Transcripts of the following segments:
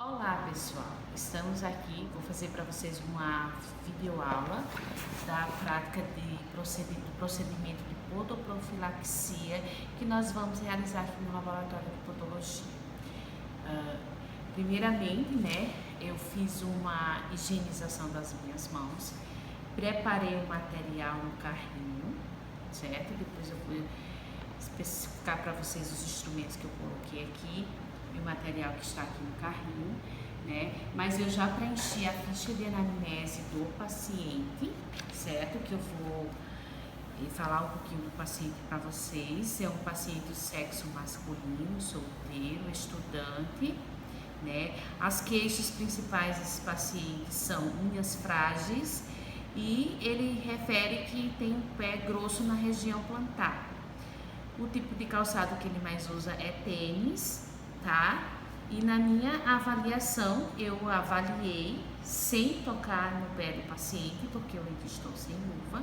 Olá pessoal, estamos aqui, vou fazer para vocês uma videoaula da prática do procedimento de podoprofilaxia que nós vamos realizar aqui no laboratório de podologia. Primeiramente, eu fiz uma higienização das minhas mãos, preparei o material no carrinho, certo? Depois eu vou especificar para vocês os instrumentos que eu coloquei aqui e o material que está aqui no carrinho, Mas eu já preenchi a ficha de anamnese do paciente, certo? Que eu vou falar um pouquinho do paciente para vocês. É um paciente do sexo masculino, solteiro, estudante, As queixas principais desse paciente são unhas frágeis e ele refere que tem um pé grosso na região plantar. O tipo de calçado que ele mais usa é tênis, tá? E na minha avaliação, eu avaliei sem tocar no pé do paciente, porque eu ainda estou sem luva,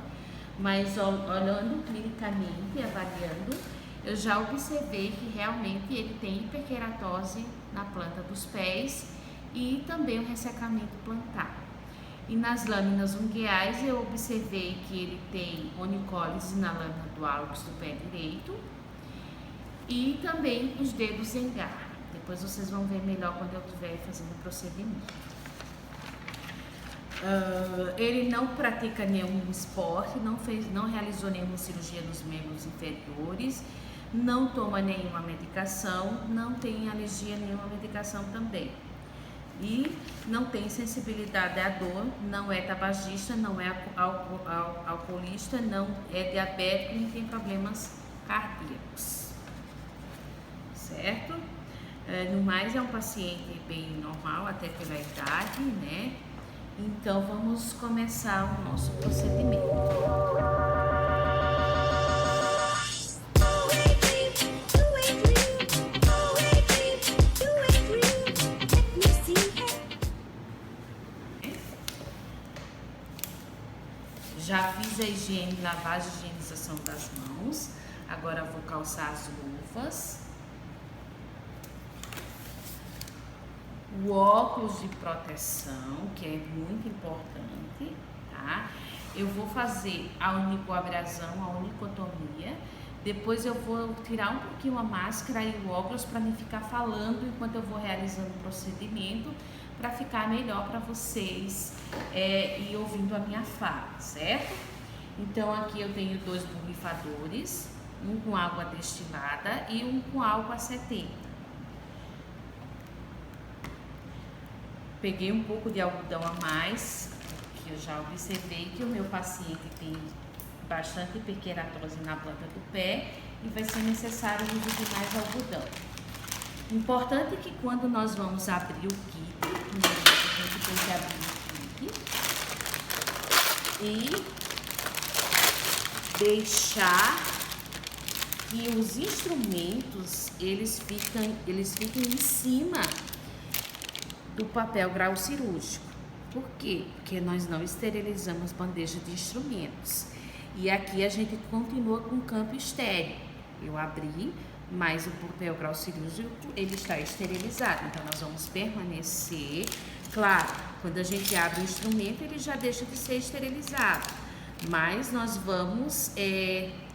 mas olhando clinicamente, avaliando, eu já observei que realmente ele tem hiperkeratose na planta dos pés e também o ressecamento plantar. E nas lâminas ungueais eu observei que ele tem onicólise na lâmina do hálux do pé direito e também os dedos em garra. Depois vocês vão ver melhor quando eu estiver fazendo o procedimento. Ele não pratica nenhum esporte, não realizou nenhuma cirurgia nos membros inferiores, não toma nenhuma medicação, não tem alergia a nenhuma medicação também. E não tem sensibilidade à dor, não é tabagista, não é alcoolista, não é diabético, nem tem problemas cardíacos, certo? No mais, é um paciente bem normal, até pela idade, Então, vamos começar o nosso procedimento. Já fiz a higiene, lavagem e higienização das mãos. Agora vou calçar as luvas. O óculos de proteção, que é muito importante, tá? Eu vou fazer a onicoabrasão, a onicotomia. Depois eu vou tirar um pouquinho a máscara e o óculos para não ficar falando enquanto eu vou realizando o procedimento, para ficar melhor para vocês e ouvindo a minha fala, certo? Então aqui eu tenho 2 borrifadores, um com água destilada e um com álcool a 70. Peguei um pouco de algodão a mais, que eu já observei que o meu paciente tem bastante hiperkeratose na planta do pé e vai ser necessário o uso de mais algodão. Importante que quando nós vamos abrir o kit, a gente tem que abrir o kit e deixar que os instrumentos eles fiquem em cima do papel grau cirúrgico. Por quê? Porque nós não esterilizamos bandeja de instrumentos. E aqui a gente continua com o campo estéril. Eu abri, mas o papel grau cirúrgico ele está esterilizado. Então nós vamos permanecer. Claro, quando a gente abre o instrumento, ele já deixa de ser esterilizado. Mas nós vamos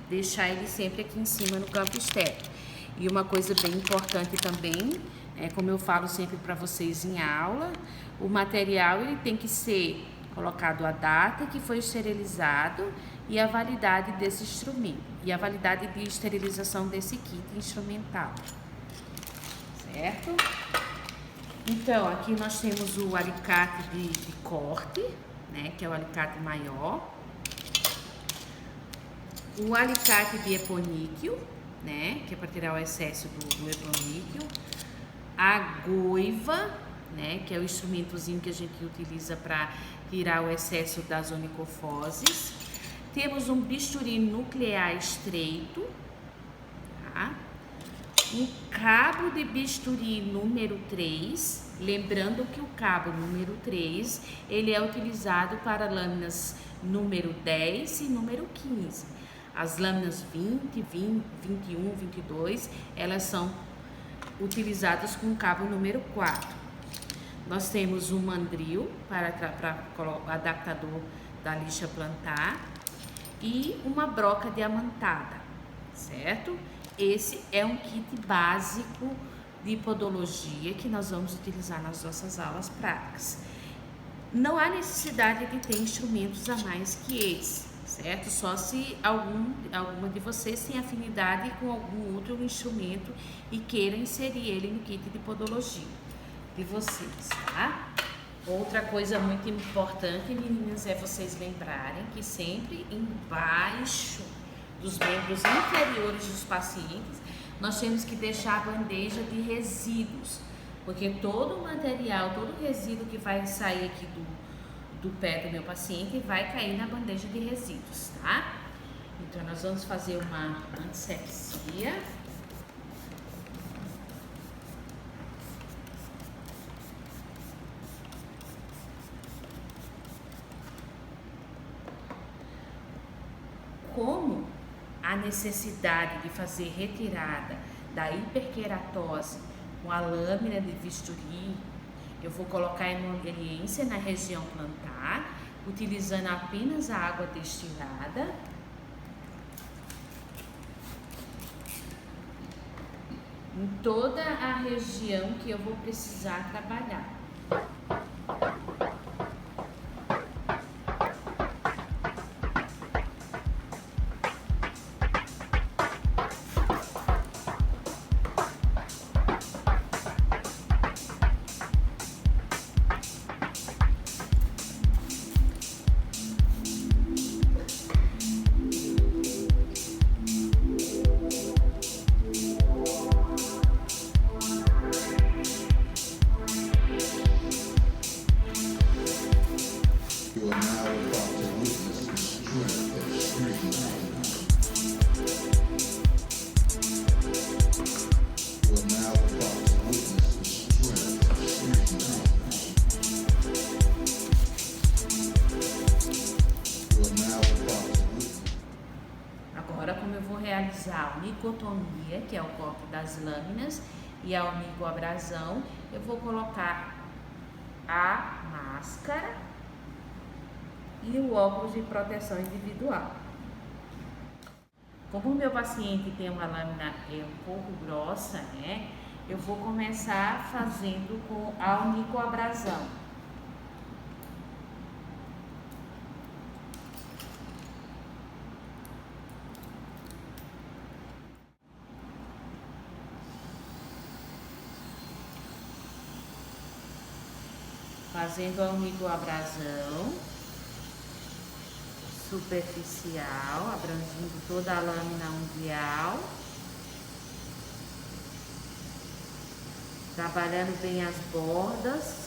deixar ele sempre aqui em cima no campo estéril. E uma coisa bem importante também, como eu falo sempre para vocês em aula, o material ele tem que ser colocado a data que foi esterilizado e a validade desse instrumento e a validade de esterilização desse kit instrumental, certo? Então, aqui nós temos o alicate de corte, que é o alicate maior, o alicate de eponíqueo, que é para tirar o excesso do eponíqueo, a goiva, que é o instrumentozinho que a gente utiliza para tirar o excesso das onicofoses. Temos um bisturi nuclear estreito, tá? Um cabo de bisturi número 3, lembrando que o cabo número 3, ele é utilizado para lâminas número 10 e número 15. As lâminas 20, 21, 22, elas são utilizadas com o cabo número 4. Nós temos um mandril para adaptador da lixa plantar e uma broca diamantada, certo? Esse é um kit básico de podologia que nós vamos utilizar nas nossas aulas práticas. Não há necessidade de ter instrumentos a mais que esse, certo? Só se alguma de vocês tem afinidade com algum outro instrumento e queira inserir ele no kit de podologia de vocês, tá? Outra coisa muito importante, meninas, é vocês lembrarem que sempre embaixo dos membros inferiores dos pacientes, nós temos que deixar a bandeja de resíduos, porque todo o material, todo o resíduo que vai sair aqui do pé do meu paciente vai cair na bandeja de resíduos, tá? Então, nós vamos fazer uma ansepsia. Como a necessidade de fazer retirada da hiperqueratose com a lâmina de bisturi, eu vou colocar emoliência na região plantar, utilizando apenas a água destilada. Em toda a região que eu vou precisar trabalhar. A onicotomia, que é o corte das lâminas, e a onicoabrasão, eu vou colocar a máscara e o óculos de proteção individual. Como o meu paciente tem uma lâmina um pouco grossa, né, eu vou começar fazendo com a onicoabrasão. Fazendo a onicoabrasão superficial, abrangindo toda a lâmina unguial, trabalhando bem as bordas.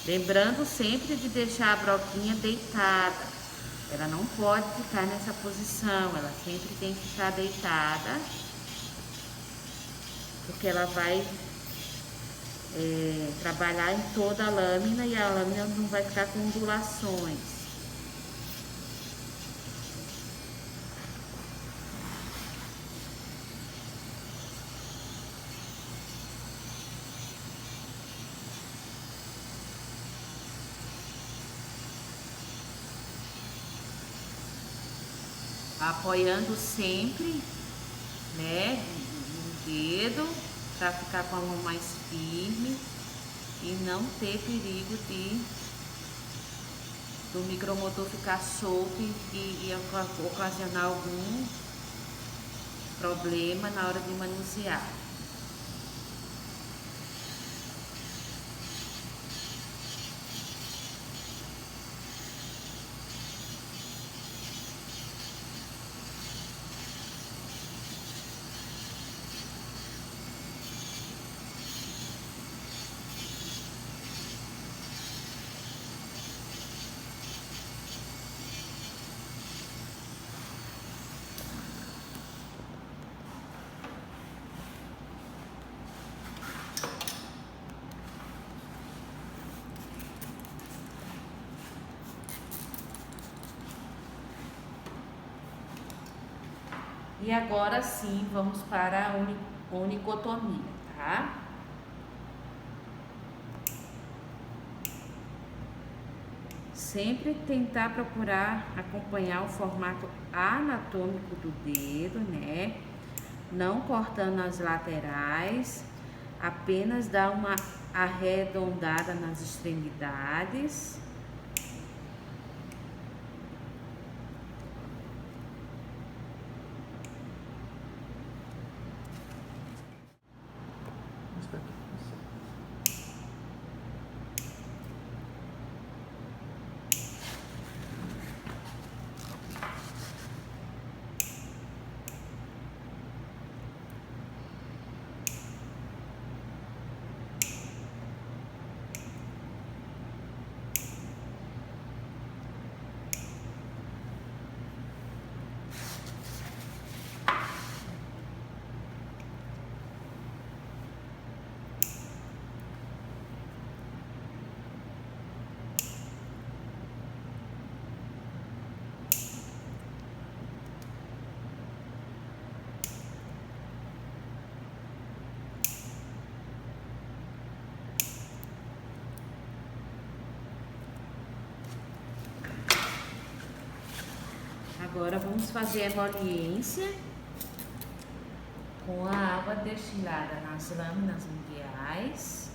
Lembrando sempre de deixar a broquinha deitada. Ela não pode ficar nessa posição, ela sempre tem que ficar deitada, porque ela vai trabalhar em toda a lâmina e a lâmina não vai ficar com ondulações. Apoiando sempre, né, no dedo, para ficar com a mão mais firme e não ter perigo do micromotor ficar solto e ocasionar algum problema na hora de manusear. E agora sim, vamos para a onicotomia, tá? Sempre tentar procurar acompanhar o formato anatômico do dedo, né? Não cortando as laterais, apenas dar uma arredondada nas extremidades. Agora vamos fazer a emoliência com a água destilada nas lâminas mediais.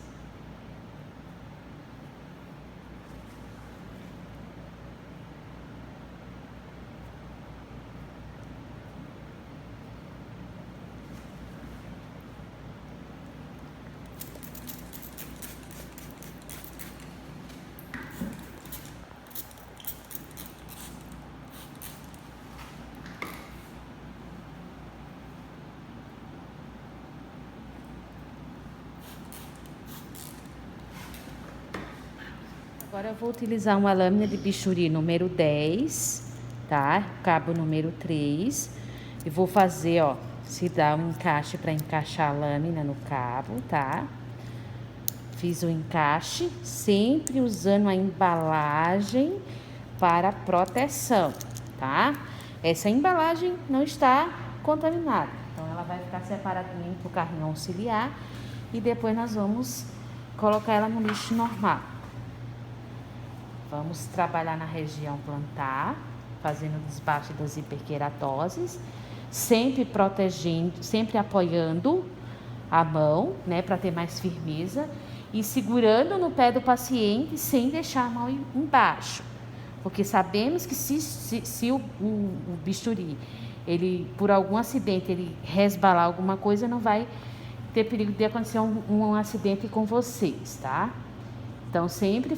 Agora eu vou utilizar uma lâmina de bisturi número 10, tá? Cabo número 3. E vou fazer, ó, se dá um encaixe para encaixar a lâmina no cabo, tá? Fiz o encaixe, sempre usando a embalagem para proteção, tá? Essa embalagem não está contaminada, então ela vai ficar separadinha para o carrinho auxiliar e depois nós vamos colocar ela no lixo normal. Vamos trabalhar na região plantar, fazendo o desbaste das hiperqueratoses, sempre protegendo, sempre apoiando a mão, né, para ter mais firmeza e segurando no pé do paciente sem deixar a mão embaixo, porque sabemos que se o bisturi, ele por algum acidente, ele resbalar alguma coisa, não vai ter perigo de acontecer um acidente com vocês, tá? Então, sempre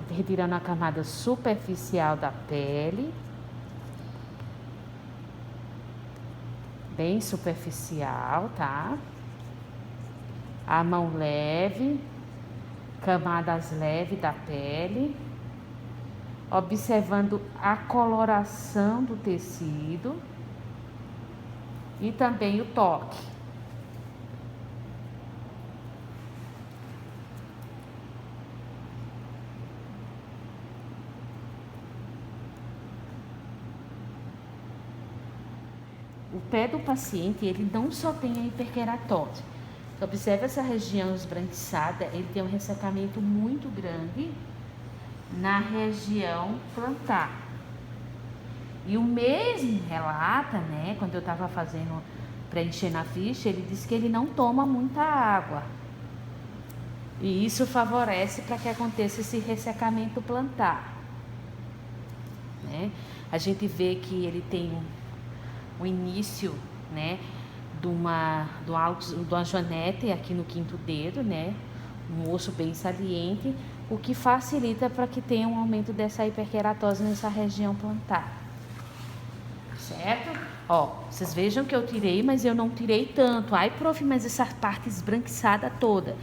retirando a camada superficial da pele, bem superficial, tá? A mão leve, camadas leves da pele, observando a coloração do tecido e também o toque. O pé do paciente, ele não só tem a hiperqueratose. Então, observe essa região esbranquiçada, ele tem um ressecamento muito grande na região plantar. E o mesmo relata, né, quando eu estava preenchendo a ficha, ele disse que ele não toma muita água. E isso favorece para que aconteça esse ressecamento plantar, né? A gente vê que ele tem o início, né, de uma joanete aqui no quinto dedo, né, um osso bem saliente, o que facilita para que tenha um aumento dessa hiperqueratose nessa região plantar, certo? Ó, vocês vejam que eu tirei, mas eu não tirei tanto. Ai, prof, mas essa parte esbranquiçada toda.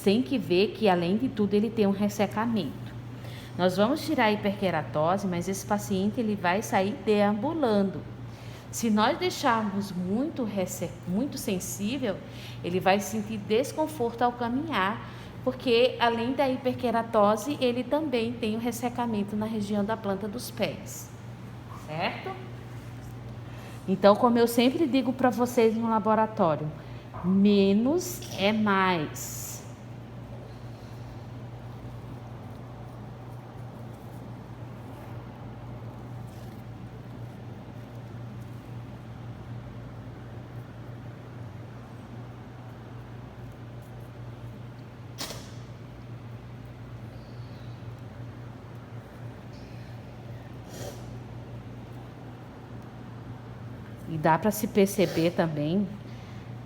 Tem que ver que, além de tudo, ele tem um ressecamento. Nós vamos tirar a hiperqueratose, mas esse paciente ele vai sair deambulando. Se nós deixarmos muito sensível, ele vai sentir desconforto ao caminhar, porque além da hiperqueratose, ele também tem o ressecamento na região da planta dos pés, certo? Então, como eu sempre digo para vocês no laboratório, menos é mais. E dá para se perceber também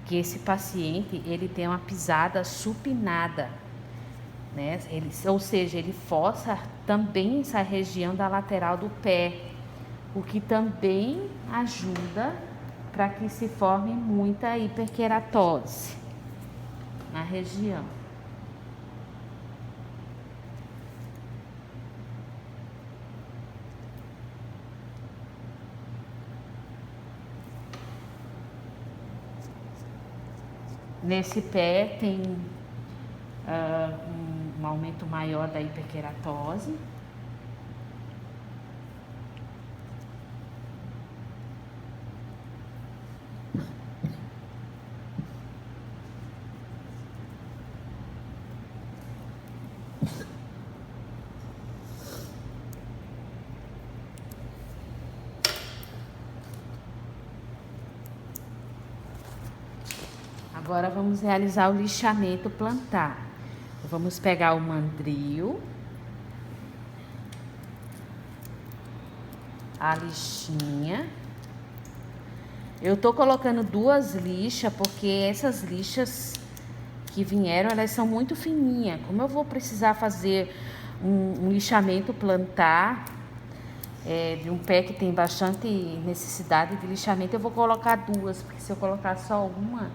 que esse paciente, ele tem uma pisada supinada, né? Ou seja, ele força também essa região da lateral do pé, o que também ajuda para que se forme muita hiperqueratose na região. Nesse pé tem um aumento maior da hiperqueratose. Agora vamos realizar o lixamento plantar. Vamos pegar o mandril, a lixinha. Eu tô colocando 2 lixas porque essas lixas que vieram, elas são muito fininhas. Como eu vou precisar fazer um lixamento plantar de um pé que tem bastante necessidade de lixamento, eu vou colocar 2, porque se eu colocar só uma,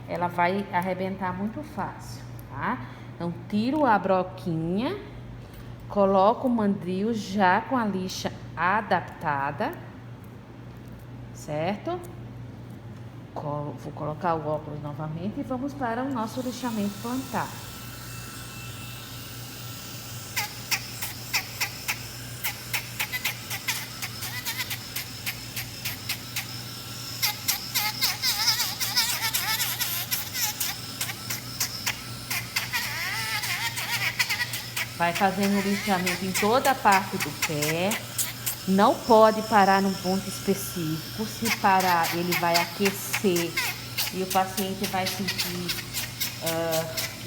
ela vai arrebentar muito fácil, tá? Então, tiro a broquinha, coloco o mandril já com a lixa adaptada, certo? Vou colocar o óculos novamente e vamos para o nosso lixamento plantar. Vai fazendo o lixamento em toda a parte do pé. Não pode parar num ponto específico. Se parar, ele vai aquecer e o paciente vai sentir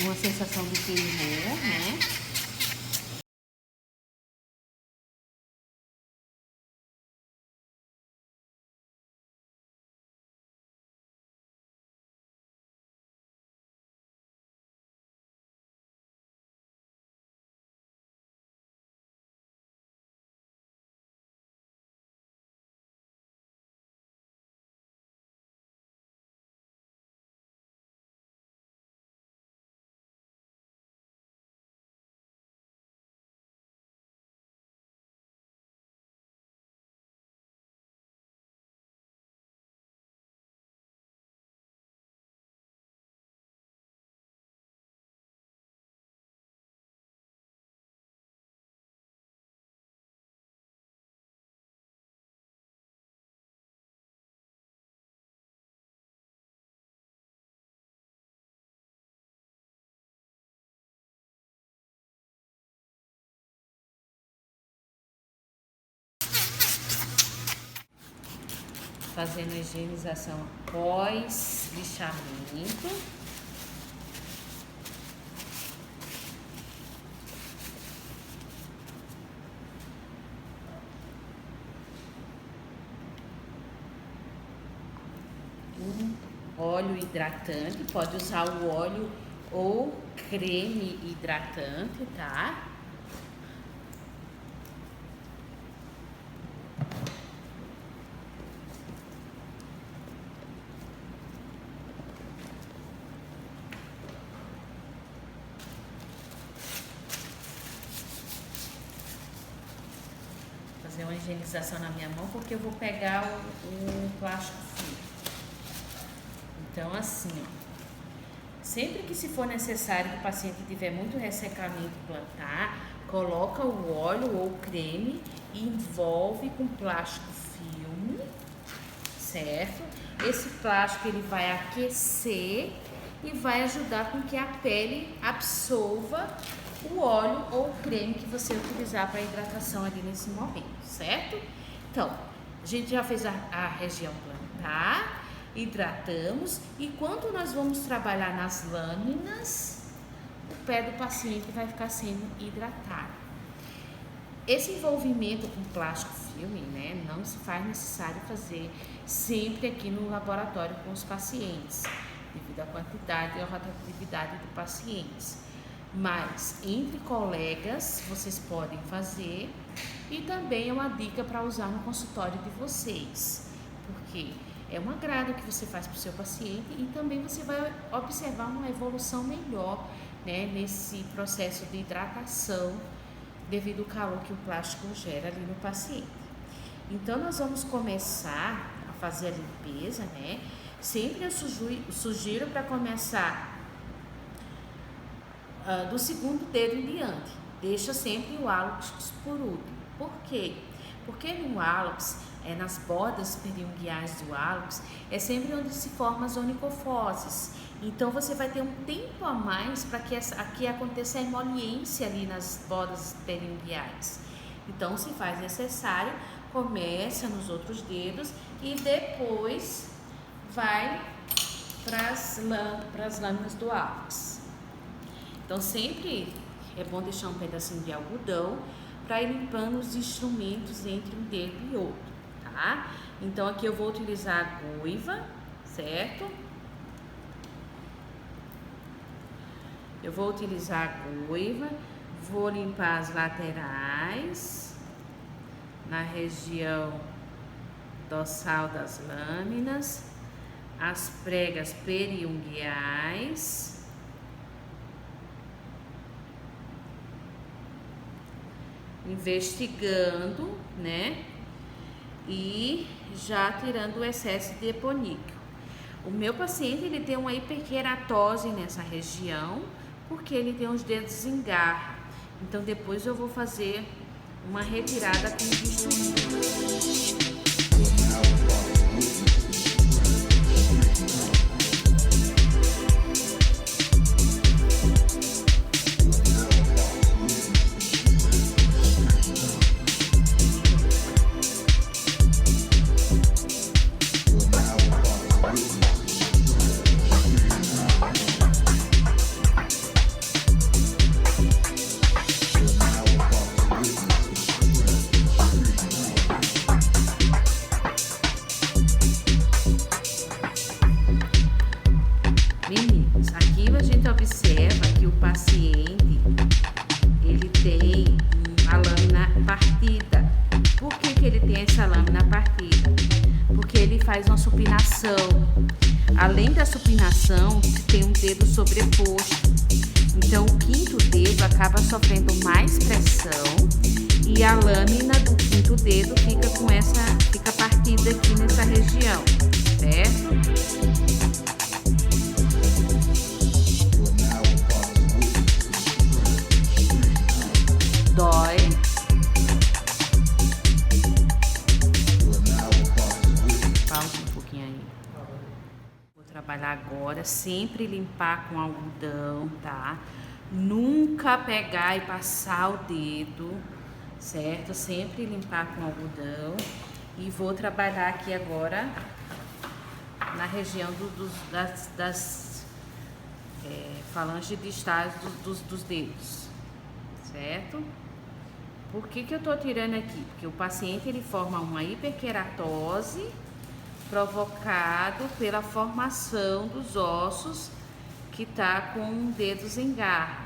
uma sensação de queimor, né? Fazendo a higienização após lixamento. Óleo hidratante, pode usar o óleo ou creme hidratante, tá? Fazer uma higienização na minha mão porque eu vou pegar o plástico fino. Então, assim, ó, sempre que se for necessário que o paciente tiver muito ressecamento plantar, coloca o óleo ou creme e envolve com plástico filme, certo? Esse plástico ele vai aquecer e vai ajudar com que a pele absorva o óleo ou o creme que você utilizar para hidratação ali nesse momento, certo? Então, a gente já fez a região plantar, hidratamos, e quando nós vamos trabalhar nas lâminas, o pé do paciente vai ficar sendo hidratado. Esse envolvimento com plástico filme, né, não se faz necessário fazer sempre aqui no laboratório com os pacientes, devido à quantidade e à rotatividade de pacientes. Mas entre colegas vocês podem fazer, e também é uma dica para usar no consultório de vocês, porque é um agrado que você faz para o seu paciente e também você vai observar uma evolução melhor, né, nesse processo de hidratação devido ao calor que o plástico gera ali no paciente. Então nós vamos começar a fazer a limpeza, né? Sempre eu sugiro para começar do segundo dedo em diante. Deixa sempre o hálux por último. Por quê? Porque no hálux, nas bordas periunguiais do hálux, é sempre onde se formam as onicofoses. Então você vai ter um tempo a mais para que aqui aconteça a emoliência ali nas bordas periunguiais. Então, se faz necessário, começa nos outros dedos e depois vai para as lâminas do hálux. Então, sempre é bom deixar um pedacinho de algodão para ir limpando os instrumentos entre um dedo e outro, tá? Então, aqui eu vou utilizar a goiva, certo? Eu vou utilizar a goiva, vou limpar as laterais, na região dorsal das lâminas, as pregas periunguiais, investigando, né? E já tirando o excesso de eponíqueo. O meu paciente, ele tem uma hiperqueratose nessa região, porque ele tem os dedos em garra. Então depois eu vou fazer uma retirada com bisturi. Meninos, aqui a gente observa que o paciente, ele tem a lâmina partida. Por que ele tem essa lâmina partida? Porque ele faz uma supinação. Além da supinação, tem um dedo sobreposto. Então, o quinto dedo acaba sofrendo mais pressão e a lâmina do quinto dedo fica partida aqui nessa região, certo? Dói. Pausa um pouquinho aí. Vou trabalhar agora, sempre limpar com algodão, tá? Nunca pegar e passar o dedo, certo? Sempre limpar com algodão. E vou trabalhar aqui agora na região das falanges distais dos dedos, certo? Por que eu tô tirando aqui? Porque o paciente, ele forma uma hiperqueratose provocado pela formação dos ossos que tá com dedos em garra.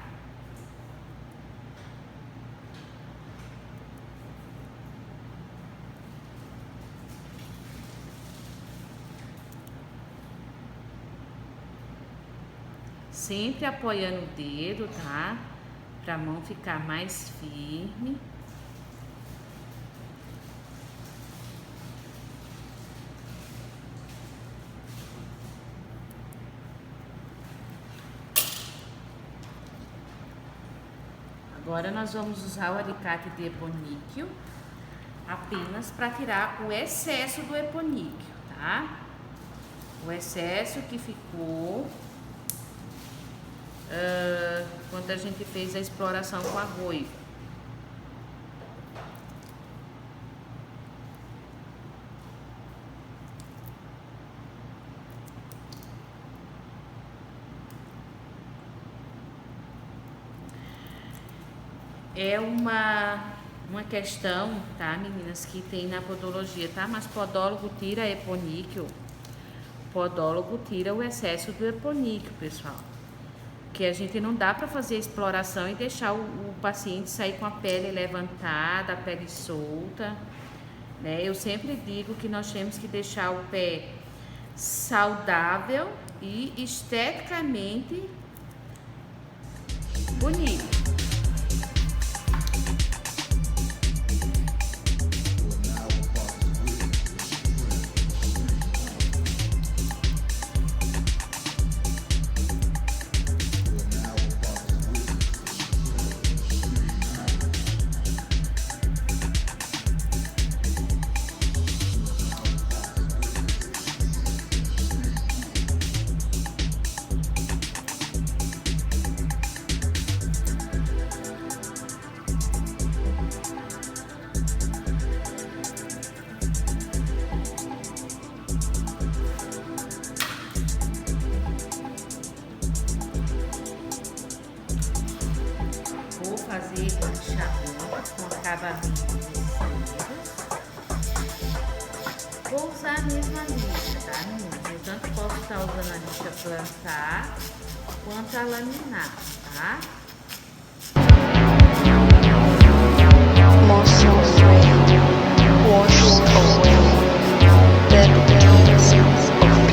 Sempre apoiando o dedo, tá? Para a mão ficar mais firme. Agora nós vamos usar o alicate de eponíqueo apenas para tirar o excesso do eponíqueo, tá? O excesso que ficou quando a gente fez a exploração com a Ruiva. É uma questão, tá, meninas, que tem na podologia, tá? Mas podólogo tira eponíqueo, podólogo tira o excesso do eponíqueo, pessoal. Que a gente não dá para fazer a exploração e deixar o paciente sair com a pele levantada, a pele solta, né? Eu sempre digo que nós temos que deixar o pé saudável e esteticamente bonito. Vou fazer um enxaguante com acabamento de cílios. Vou usar a mesma lixa, tá, meninas? Eu tanto posso estar usando a lixa plantar quanto a laminar, tá? Motion free washes away the millions of people.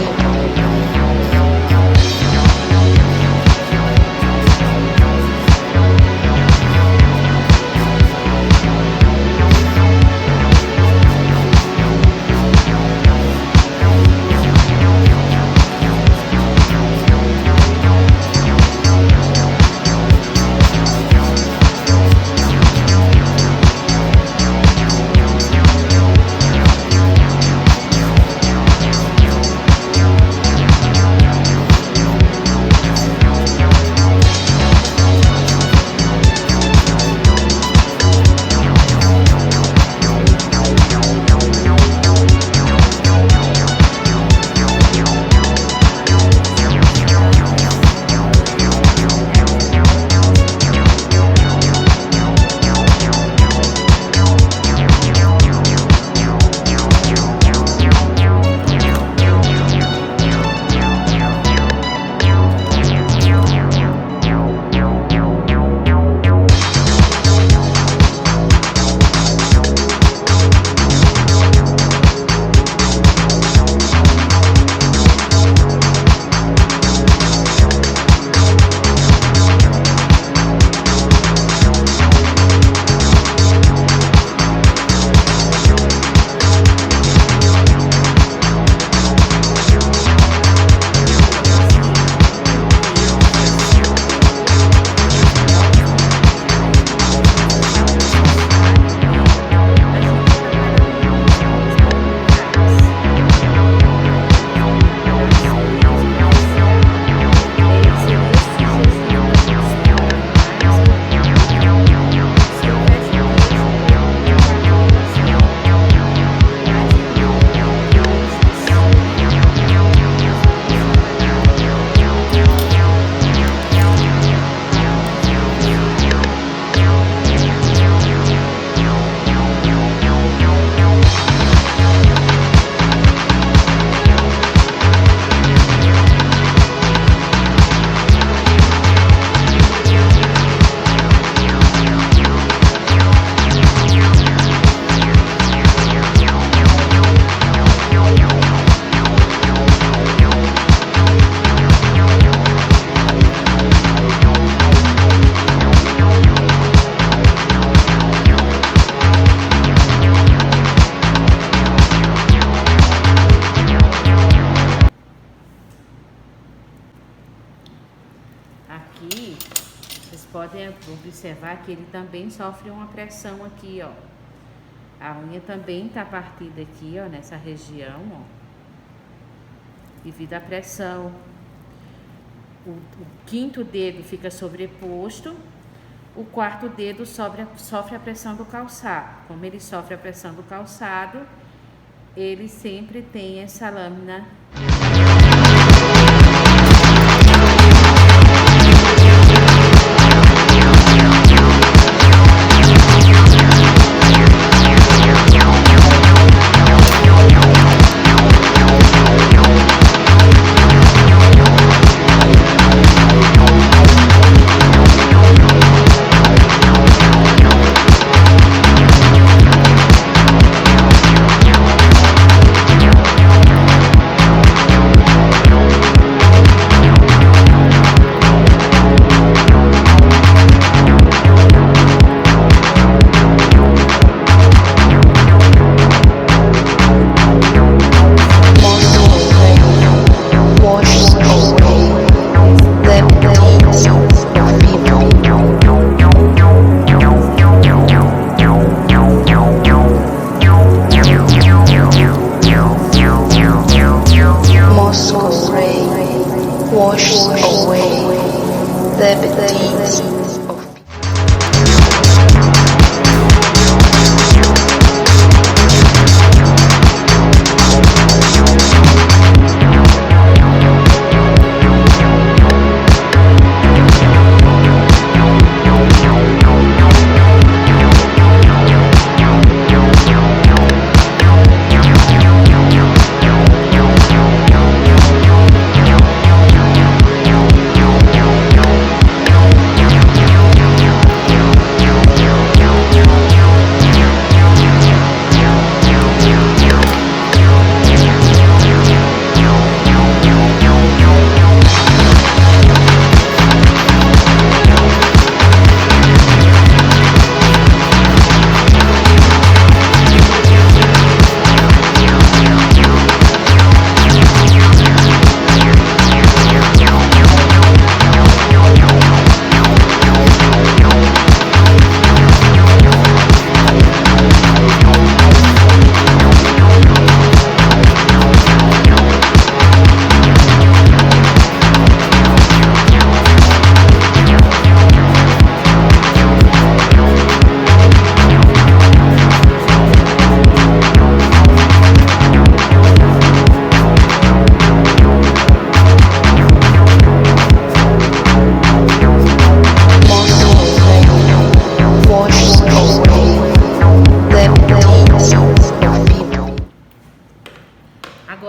Aqui, vocês podem observar que ele também sofre uma pressão aqui, ó. A unha também tá partida aqui, ó, nessa região, ó. devido à pressão. O quinto dedo fica sobreposto, o quarto dedo sofre a pressão do calçado. Como ele sofre a pressão do calçado, ele sempre tem essa lâmina. Washes away the deeds of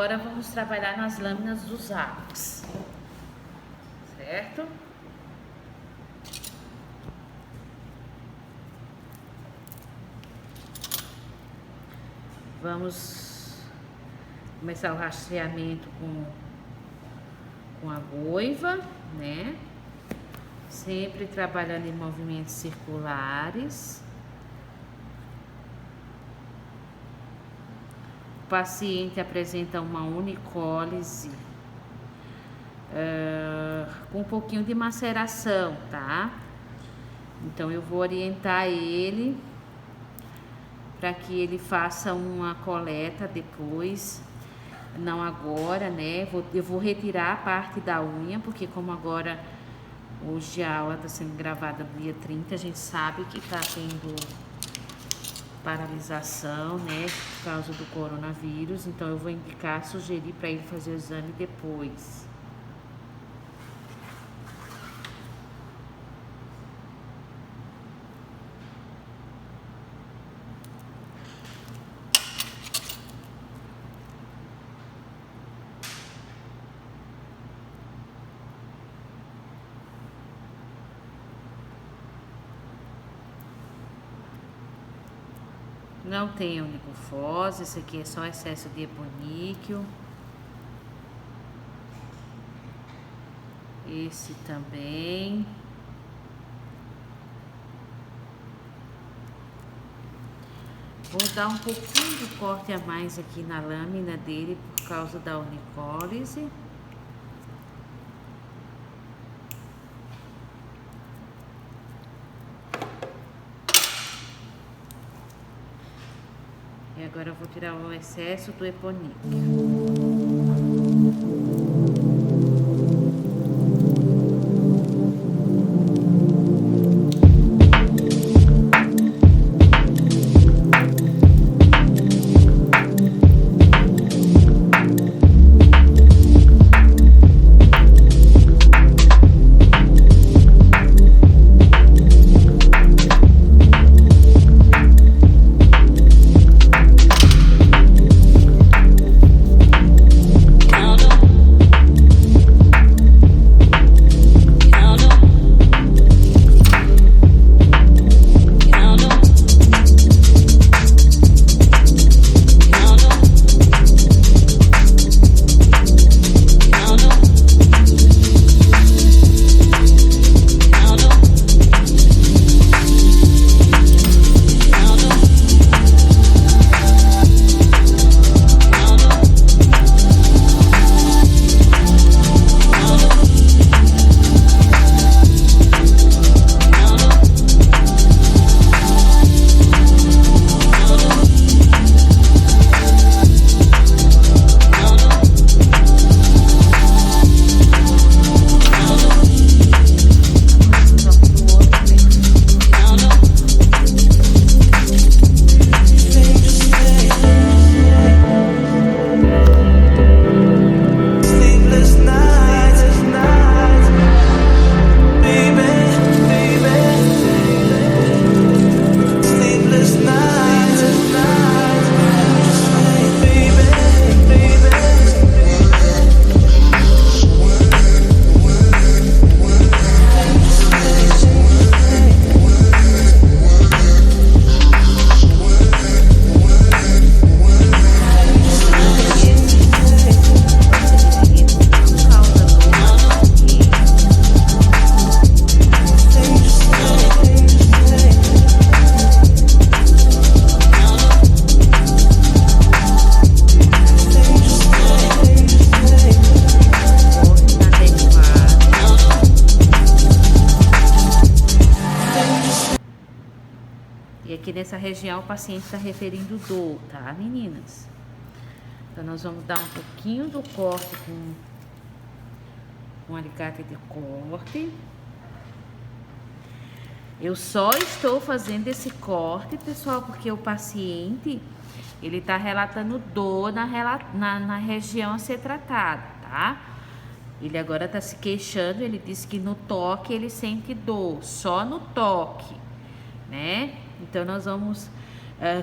Agora vamos trabalhar nas lâminas dos arcos, certo? Vamos começar o rastreamento com a goiva, né? Sempre trabalhando em movimentos circulares. O paciente apresenta uma unicólise com um pouquinho de maceração, tá? Então eu vou orientar ele para que ele faça uma coleta depois, não agora, né? Eu vou retirar a parte da unha, porque como agora, hoje a aula está sendo gravada no dia 30, a gente sabe que está tendo paralisação, né, por causa do coronavírus, então eu vou sugerir para ele fazer o exame depois. Não tem oligofose, esse aqui é só excesso de eponíqueo. Esse também. Vou dar um pouquinho de corte a mais aqui na lâmina dele por causa da unicólise. E agora eu vou tirar o excesso do eponíqueo. E aqui nessa região o paciente está referindo dor, tá, meninas? Então nós vamos dar um pouquinho do corte com um alicate de corte. Eu só estou fazendo esse corte, pessoal, porque o paciente, ele tá relatando dor na região a ser tratada, tá? Ele agora tá se queixando, ele disse que no toque ele sente dor, só no toque, né? Então nós vamos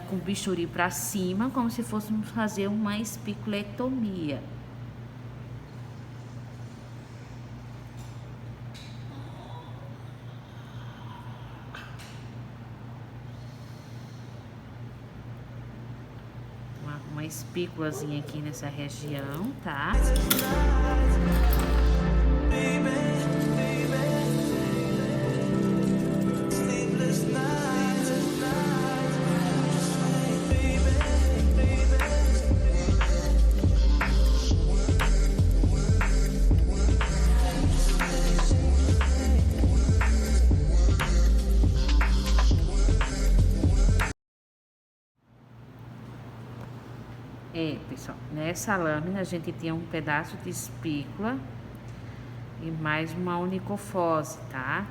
com o bisturi para cima, como se fôssemos fazer uma espiculectomia. Uma espículazinha aqui nessa região, tá? Pessoal, nessa lâmina a gente tinha um pedaço de espícula e mais uma onicofose, tá?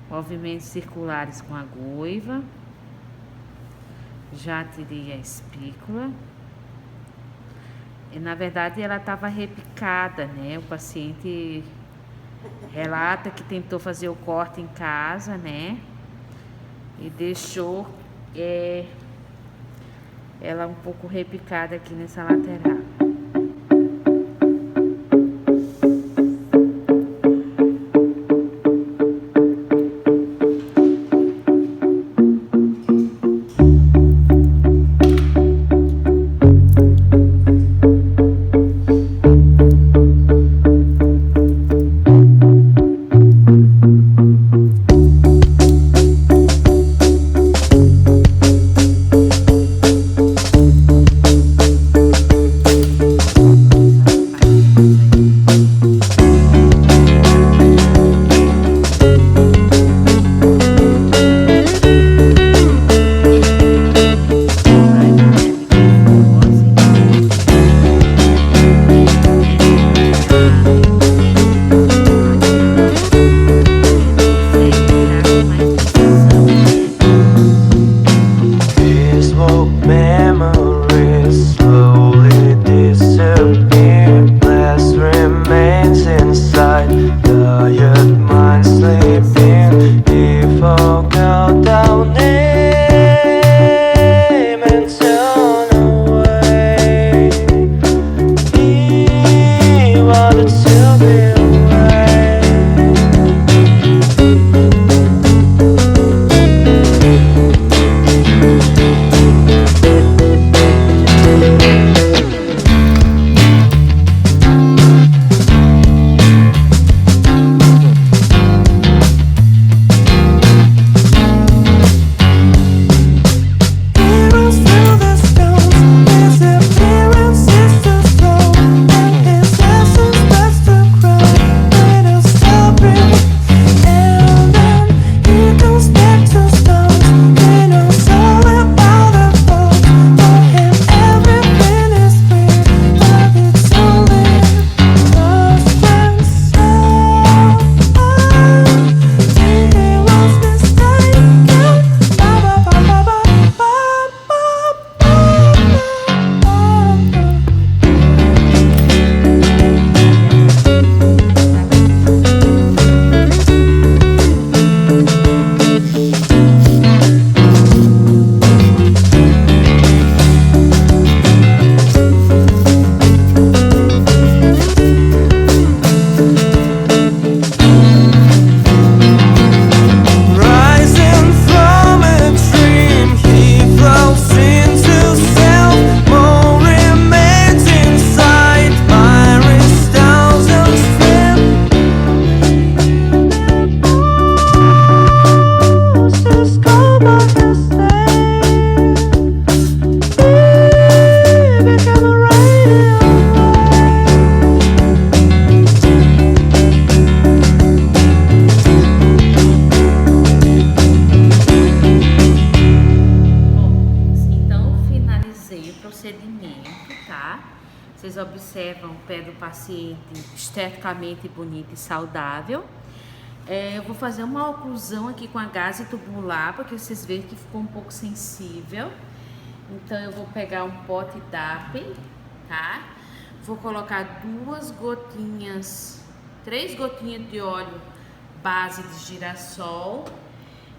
Movimentos circulares com a goiva. Já tirei a espícula. E na verdade ela estava repicada, né? O paciente relata que tentou fazer o corte em casa, né? E deixou ela um pouco repicada aqui nessa lateral. procedimento, tá? Vocês observam o pé do paciente esteticamente bonito e saudável. Eu vou fazer uma oclusão aqui com a gase tubular, porque vocês veem que ficou um pouco sensível. Então, eu vou pegar um pote DAP, tá? Vou colocar 3 gotinhas de óleo base de girassol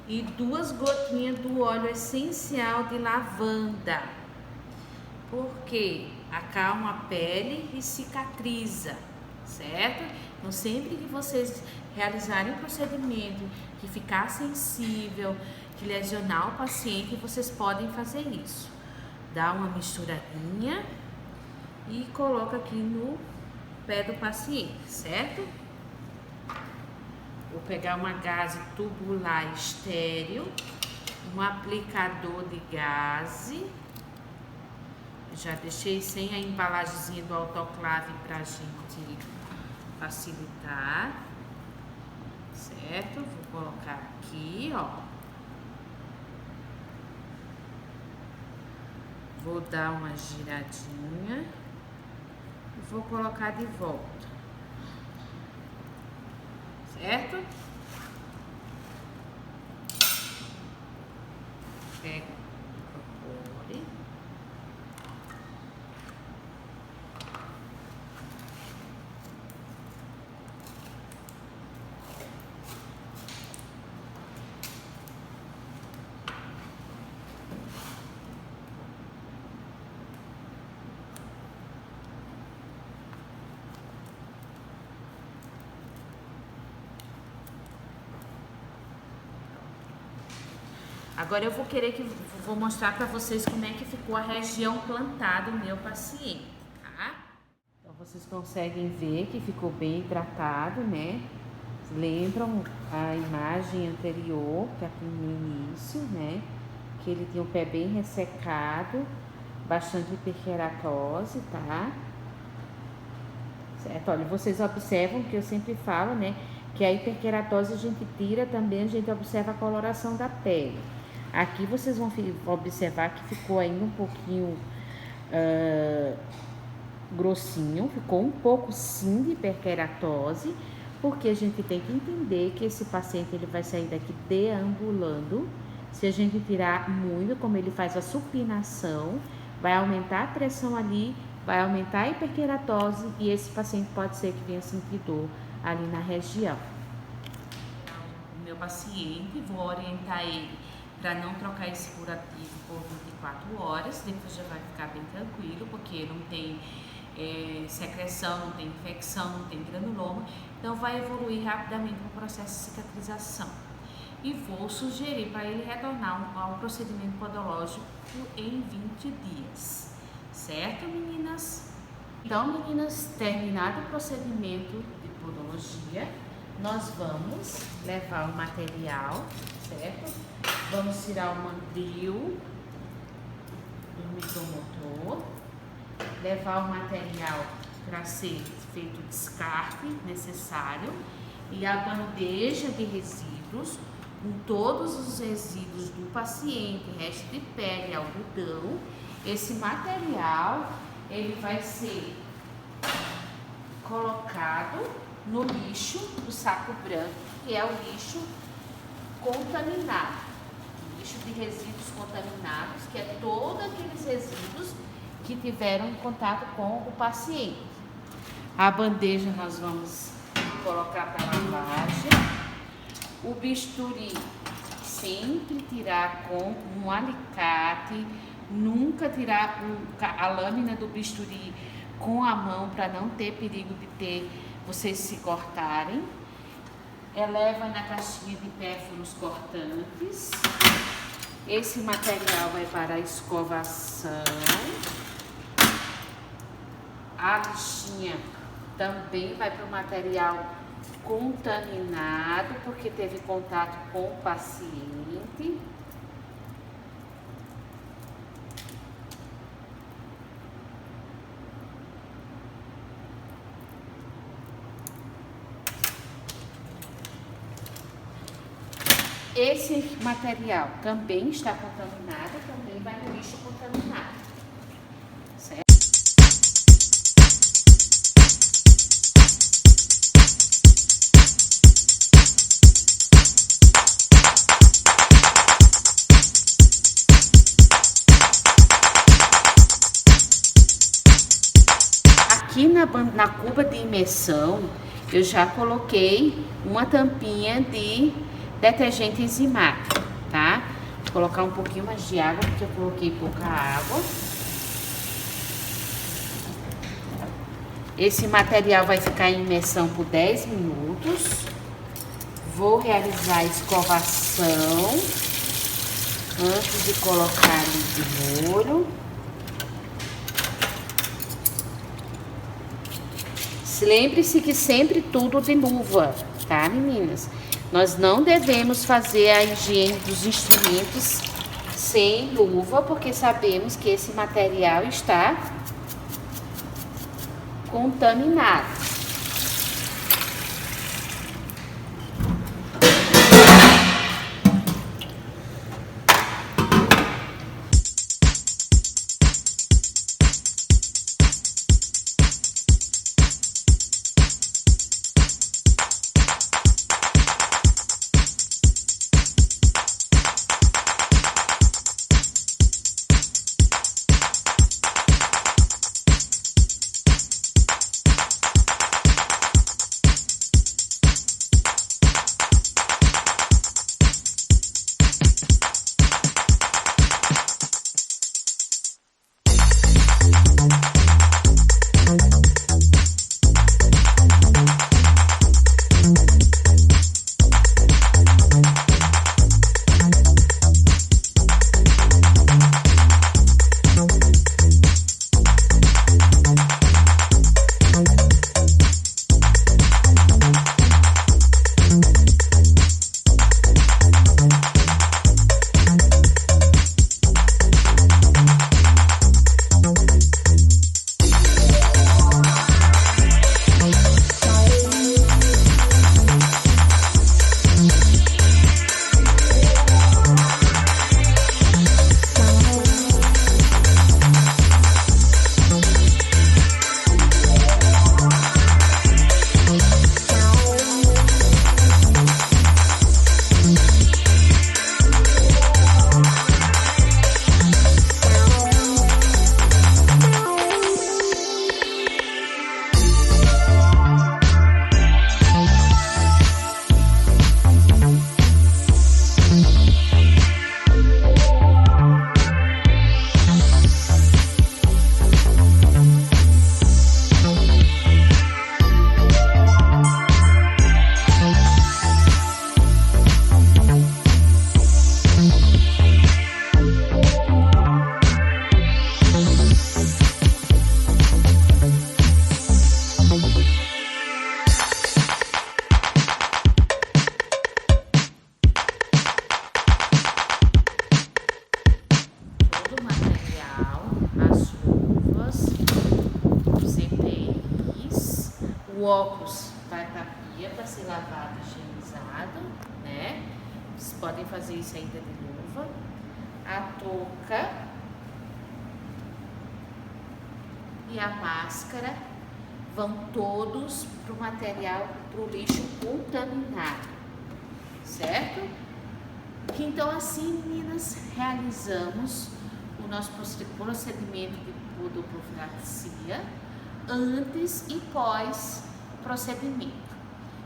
e 2 gotinhas do óleo essencial de lavanda. Porque acalma a pele e cicatriza, certo? Então, sempre que vocês realizarem um procedimento que ficar sensível, que lesionar o paciente, vocês podem fazer isso. Dá uma misturadinha e coloca aqui no pé do paciente, certo? Vou pegar uma gase tubular estéril, um aplicador de gase. Já deixei sem a embalagemzinha do autoclave pra gente facilitar, certo? Vou colocar aqui, ó. Vou dar uma giradinha e vou colocar de volta, certo? Pego o propóleo. Agora eu vou mostrar para vocês como é que ficou a região plantar do meu paciente, tá? Então vocês conseguem ver que ficou bem hidratado, né? Lembram a imagem anterior, que aqui no início, né? Que ele tinha o pé bem ressecado, bastante hiperkeratose, tá? Certo? Olha, vocês observam que eu sempre falo, né? Que a hiperkeratose a gente tira também, a gente observa a coloração da pele. Aqui vocês vão observar que ficou ainda um pouquinho grossinho, ficou um pouco sim de hiperkeratose, porque a gente tem que entender que esse paciente ele vai sair daqui deambulando. Se a gente tirar muito, como ele faz a supinação, vai aumentar a pressão ali, vai aumentar a hiperkeratose e esse paciente pode ser que venha sentir dor ali na região. O meu paciente, vou orientar ele para não trocar esse curativo por 24 horas, depois já vai ficar bem tranquilo, porque não tem secreção, não tem infecção, não tem granuloma, então vai evoluir rapidamente no processo de cicatrização. E vou sugerir para ele retornar ao procedimento podológico em 20 dias, certo, meninas? Então, meninas, terminado o procedimento de podologia, nós vamos levar o material, certo? Vamos tirar o mandril do micromotor, levar o material para ser feito o descarte necessário e a bandeja de resíduos com todos os resíduos do paciente, resto de pele, algodão. Esse material ele vai ser colocado no lixo do saco branco, que é o lixo contaminado, lixo de resíduos contaminados, que é todos aqueles resíduos que tiveram contato com o paciente. A bandeja nós vamos colocar para lavagem. O bisturi sempre tirar com um alicate, nunca tirar a lâmina do bisturi com a mão para não ter perigo de vocês se cortarem. Eleva na caixinha de pérfuros cortantes. Esse material vai para a escovação. A lixinha também vai para o material contaminado, porque teve contato com o paciente. Esse material também está contaminado, também vai no lixo contaminado, certo? Aqui na cuba de imersão, eu já coloquei uma tampinha de detergente enzimático, tá? Vou colocar um pouquinho mais de água, porque eu coloquei pouca água. Esse material vai ficar em imersão por 10 minutos. Vou realizar a escovação antes de colocar ali de molho. Lembre-se que sempre tudo de luva, tá, meninas? Nós não devemos fazer a higiene dos instrumentos sem luva, porque sabemos que esse material está contaminado. O óculos vai para a pia para ser lavado e higienizado, né? Vocês podem fazer isso ainda de luva. A touca e a máscara vão todos para o material, para o lixo contaminado, certo? Então assim, meninas, realizamos o nosso procedimento de podoprofilaxia antes e pós procedimento.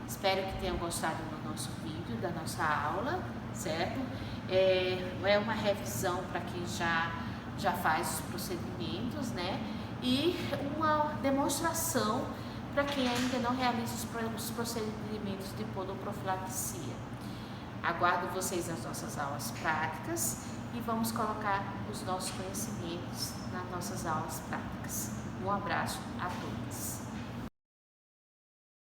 Espero que tenham gostado do nosso vídeo, da nossa aula, certo? É uma revisão para quem já faz os procedimentos, né? E uma demonstração para quem ainda não realiza os procedimentos de podoprofilaxia. Aguardo vocês nas nossas aulas práticas e vamos colocar os nossos conhecimentos nas nossas aulas práticas. Um abraço a todos.